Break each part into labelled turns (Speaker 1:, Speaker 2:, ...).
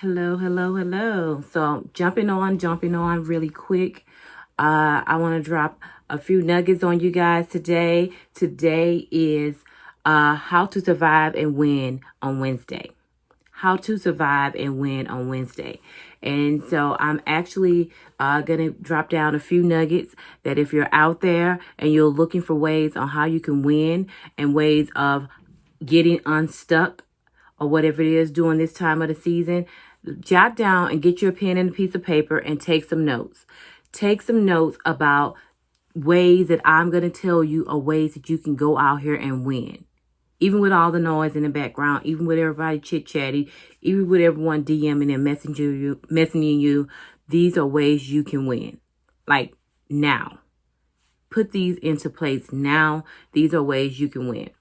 Speaker 1: Hello, hello, hello. So jumping on really quick. I want to drop a few nuggets on you guys today. Today is how to survive and win on Wednesday. How to survive and win on Wednesday. And so I'm actually going to drop down a few nuggets that if you're out there and you're looking for ways on how you can win and ways of getting unstuck or whatever it is during this time of the season, jot down and get your pen and a piece of paper and take some notes. Take some notes about ways that I'm going to tell you are ways that you can go out here and win. Even with all the noise in the background, even with everybody chit-chatty, even with everyone DMing and messaging you, these are ways you can win. Like now. Put these into place now. These are ways you can win.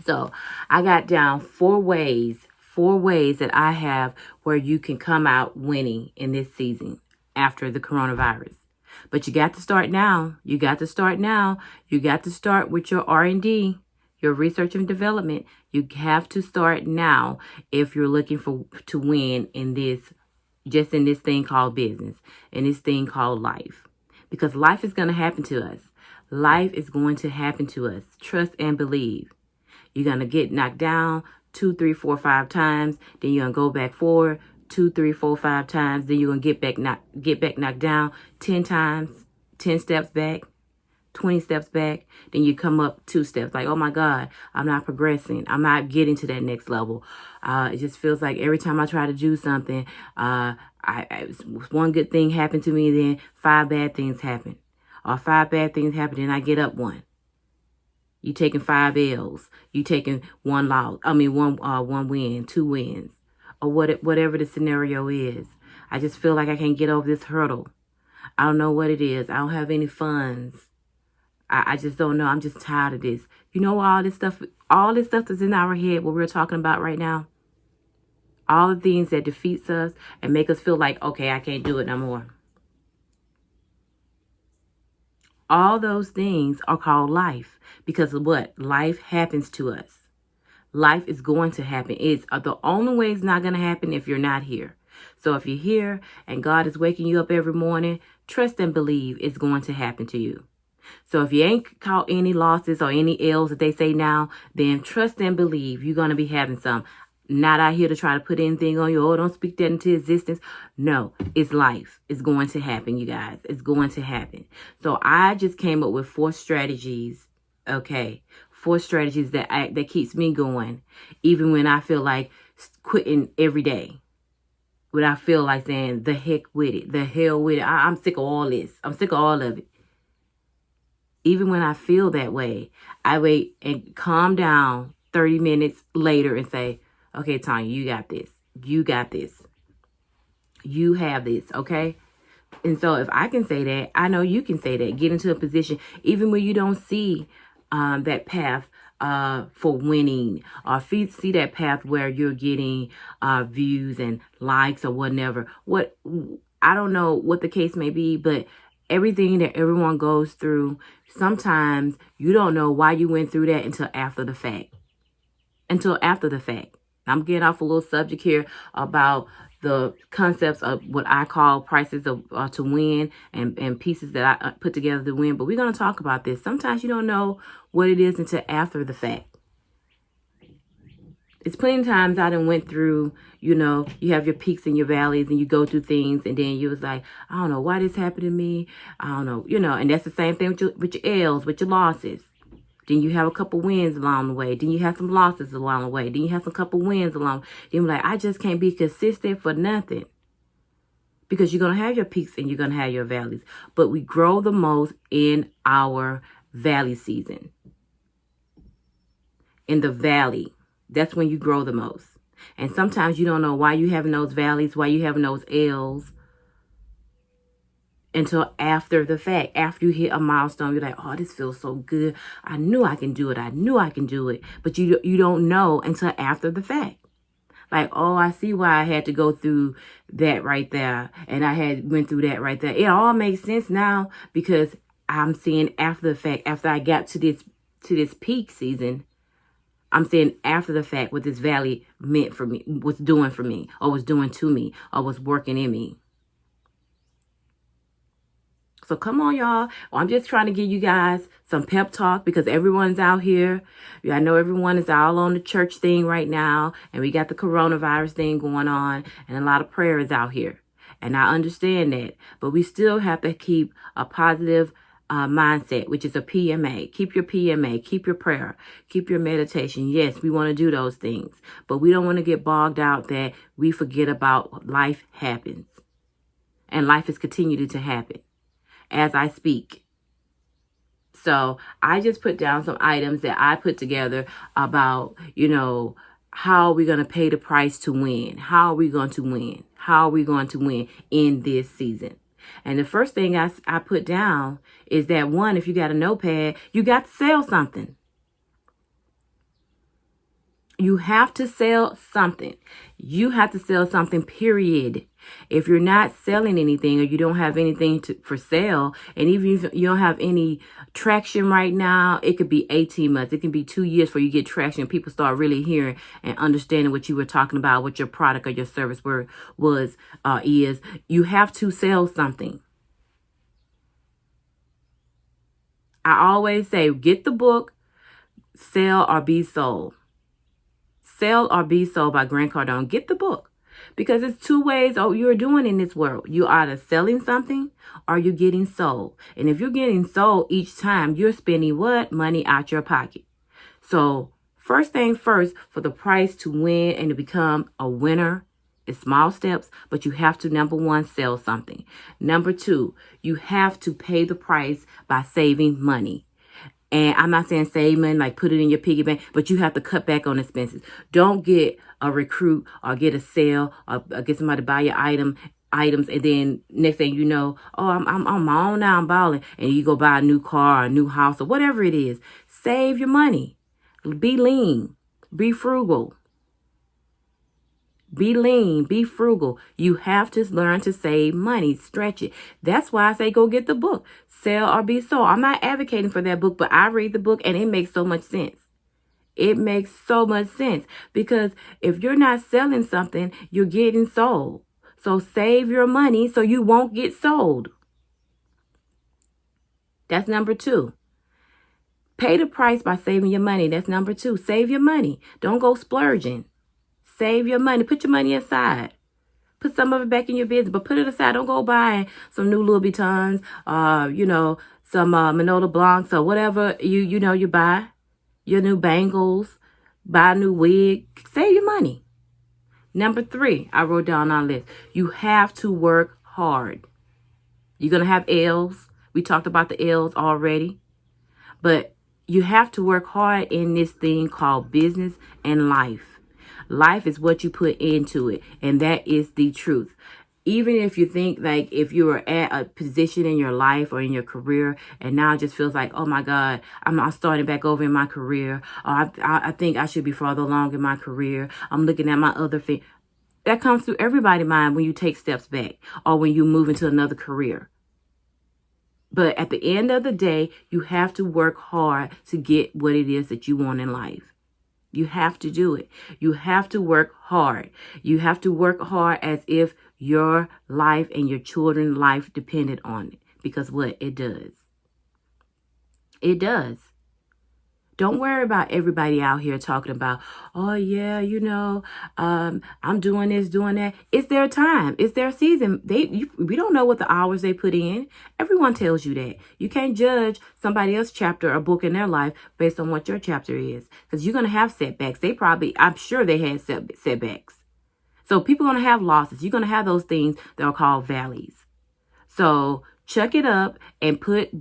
Speaker 1: So I got down four ways that I have where you can come out winning in this season after the coronavirus. But you got to start now. You got to start with your R&D, your research and development. You have to start now if you're looking to win in this thing called business, in this thing called life. Because life is going to happen to us. Life is going to happen to us. Trust and believe. You're going to get knocked down 2, 3, 4, 5 times. Then you're going to go back forward 2, 3, 4, 5 times. Then you're going to get back knocked down 10 times, 10 steps back, 20 steps back. Then you come up 2 steps. Like, oh my God, I'm not progressing. I'm not getting to that next level. It just feels like every time I try to do something, one good thing happened to me, then 5 bad things happen. Or 5 bad things happen, then I get up 1. You taking 5 L's. You taking 1 loss. One win, 2 wins, or whatever the scenario is. I just feel like I can't get over this hurdle. I don't know what it is. I don't have any funds. I just don't know. I'm just tired of this. You know, all this stuff that's in our head, what we're talking about right now. All the things that defeats us and make us feel like, okay, I can't do it no more. All those things are called life because of what? Life happens to us. Life is going to happen. It's the only way it's not going to happen if you're not here. So if you're here and God is waking you up every morning, trust and believe it's going to happen to you. So if you ain't caught any losses or any L's that they say now, then trust and believe you're going to be having some. Not out here to try to put anything on you. Oh, don't speak that into existence. No, it's life. It's going to happen, you guys. It's going to happen. So I just came up with 4 strategies. Okay. 4 strategies that keeps me going. Even when I feel like quitting every day. When I feel like saying the heck with it. The hell with it. I'm sick of all this. I'm sick of all of it. Even when I feel that way, I wait and calm down 30 minutes later and say, okay, Tanya, you got this. You got this. You have this, okay? And so if I can say that, I know you can say that. Get into a position, even when you don't see that path for winning, or see that path where you're getting views and likes or whatever. I don't know what the case may be, but everything that everyone goes through, sometimes you don't know why you went through that until after the fact. I'm getting off a little subject here about the concepts of what I call prices of to win and pieces that I put together to win. But we're going to talk about this. Sometimes you don't know what it is until after the fact. It's plenty of times I done went through, you have your peaks and your valleys and you go through things and then you was like, I don't know why this happened to me. I don't know, and that's the same thing with your L's, with your losses. Then you have a couple wins along the way. Then you have some losses along the way. Then you have some couple wins along. Then you're like, I just can't be consistent for nothing. Because you're going to have your peaks and you're going to have your valleys. But we grow the most in our valley season. In the valley. That's when you grow the most. And sometimes you don't know why you're having those valleys, why you're having those L's. Until after the fact, after you hit a milestone, you're like, oh, this feels so good. I knew I can do it. But you don't know until after the fact. Like, oh, I see why I had to go through that right there. And I went through that right there. It all makes sense now because I'm seeing after the fact, after I got to this peak season, I'm saying after the fact what this valley meant for me, was doing for me, or was doing to me, or was working in me. So come on, y'all. I'm just trying to give you guys some pep talk because everyone's out here. I know everyone is all on the church thing right now. And we got the coronavirus thing going on. And a lot of prayer is out here. And I understand that. But we still have to keep a positive mindset, which is a PMA. Keep your PMA. Keep your prayer. Keep your meditation. Yes, we want to do those things. But we don't want to get bogged out that we forget about life happens. And life is continuing to happen as I speak. So I just put down some items that I put together about, how are we going to pay the price to win? How are we going to win? How are we going to win in this season? And the first thing I put down is that, one, if you got a notepad, you got to sell something. You have to sell something. You have to sell something, period. If you're not selling anything or you don't have anything for sale, and even if you don't have any traction right now, it could be 18 months. It can be 2 years before you get traction. People start really hearing and understanding what you were talking about, what your product or your service is. You have to sell something. I always say, get the book, sell or be sold. Sell or Be Sold by Grant Cardone. Get the book. Because it's two ways you're doing in this world. You're either selling something or you're getting sold. And if you're getting sold each time, you're spending what? Money out your pocket. So first thing first, for the price to win and to become a winner, it's small steps, but you have to, number one, sell something. Number two, you have to pay the price by saving money. And I'm not saying save money, like put it in your piggy bank, but you have to cut back on expenses. Don't get a recruit or get a sale or get somebody to buy your items. And then next thing you know, I'm my own now, I'm balling. And you go buy a new car, or a new house, or whatever it is. Save your money. Be lean. Be frugal. Be lean, be frugal. You have to learn to save money, stretch it. That's why I say go get the book, Sell or Be Sold. I'm not advocating for that book, but I read the book and it makes so much sense. It makes so much sense because if you're not selling something, you're getting sold. So save your money so you won't get sold. That's number two. Pay the price by saving your money. That's number two. Save your money. Don't go splurging. Save your money. Put your money aside. Put some of it back in your business, but put it aside. Don't go buying some new Louis Vuittons, some Manolo Blancs or whatever you buy. Your new bangles, buy a new wig. Save your money. Number three, I wrote down on this. You have to work hard. You're going to have L's. We talked about the L's already. But you have to work hard in this thing called business and life. Life is what you put into it. And that is the truth. Even if you think like if you were at a position in your life or in your career and now it just feels like, oh my God, I'm starting back over in my career. Or I think I should be further along in my career. I'm looking at my other thing. That comes through everybody's mind when you take steps back or when you move into another career. But at the end of the day, you have to work hard to get what it is that you want in life. You have to do it. You have to work hard. You have to work hard as if your life and your children's life depended on it. Because what? It does. It does. Don't worry about everybody out here talking about, oh yeah, I'm doing this, doing that. It's their time. It's their season. We don't know what the hours they put in. Everyone tells you that. You can't judge somebody else's chapter or book in their life based on what your chapter is. Because you're going to have setbacks. I'm sure they had setbacks. So people are going to have losses. You're going to have those things that are called valleys. So chuck it up and put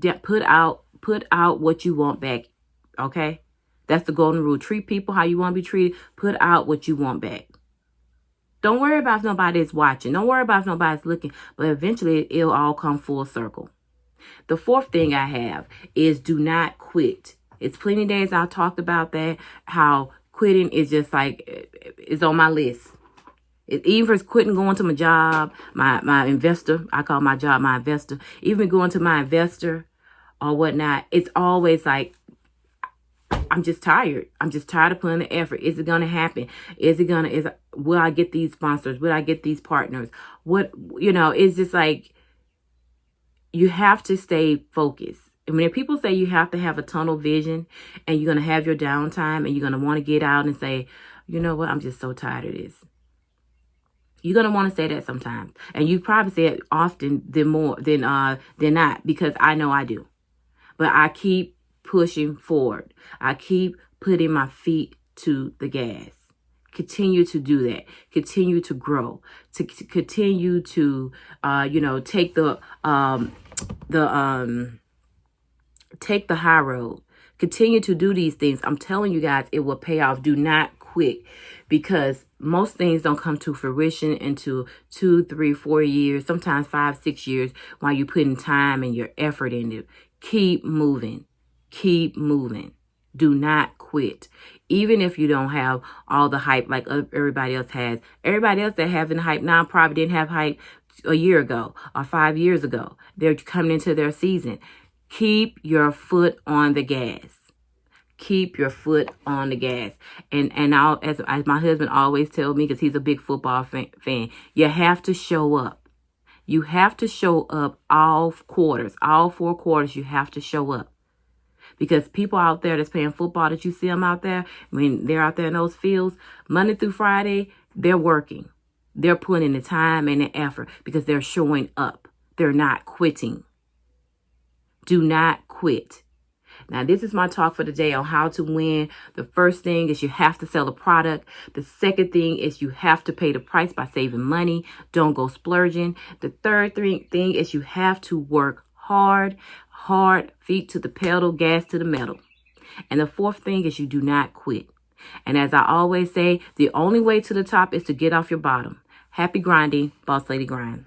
Speaker 1: out what you want back. Okay, that's the golden rule. Treat people how you want to be treated. Put out what you want back. Don't worry about if nobody's watching. Don't worry about if nobody's looking. But eventually, it'll all come full circle. The fourth thing I have is do not quit. It's plenty of days I talked about that. How quitting is just like it's on my list. Even for quitting going to my job, my investor. I call my job my investor. Even going to my investor or whatnot. It's always like, I'm just tired. I'm just tired of putting the effort. Is it going to happen? Will I get these sponsors? Will I get these partners? It's just like, you have to stay focused. And when people say you have to have a tunnel vision and you're going to have your downtime and you're going to want to get out and say, you know what, I'm just so tired of this. You're going to want to say that sometimes. And you probably say it often than not, because I know I do. But I keep pushing forward. I keep putting my feet to the gas. Continue to do that. Continue to grow. To continue to, take take the high road. Continue to do these things. I'm telling you guys, it will pay off. Do not quit, because most things don't come to fruition into 2, 3, 4 years, sometimes 5, 6 years, while you're putting time and your effort into it. Keep moving. Keep moving. Do not quit. Even if you don't have all the hype like everybody else has. Everybody else that having hype now probably didn't have hype a year ago or 5 years ago. They're coming into their season. Keep your foot on the gas. Keep your foot on the gas. And as my husband always tells me, because he's a big football fan, you have to show up. You have to show up all quarters. All 4 quarters, you have to show up. Because people out there that's playing football, that you see them out there, when they're out there in those fields, Monday through Friday, they're working. They're putting in the time and the effort because they're showing up. They're not quitting. Do not quit. Now, this is my talk for today on how to win. The first thing is you have to sell a product. The second thing is you have to pay the price by saving money. Don't go splurging. The third thing is you have to work hard, feet to the pedal, gas to the metal. And the fourth thing is you do not quit. And as I always say, the only way to the top is to get off your bottom. Happy grinding, Boss Lady Grind.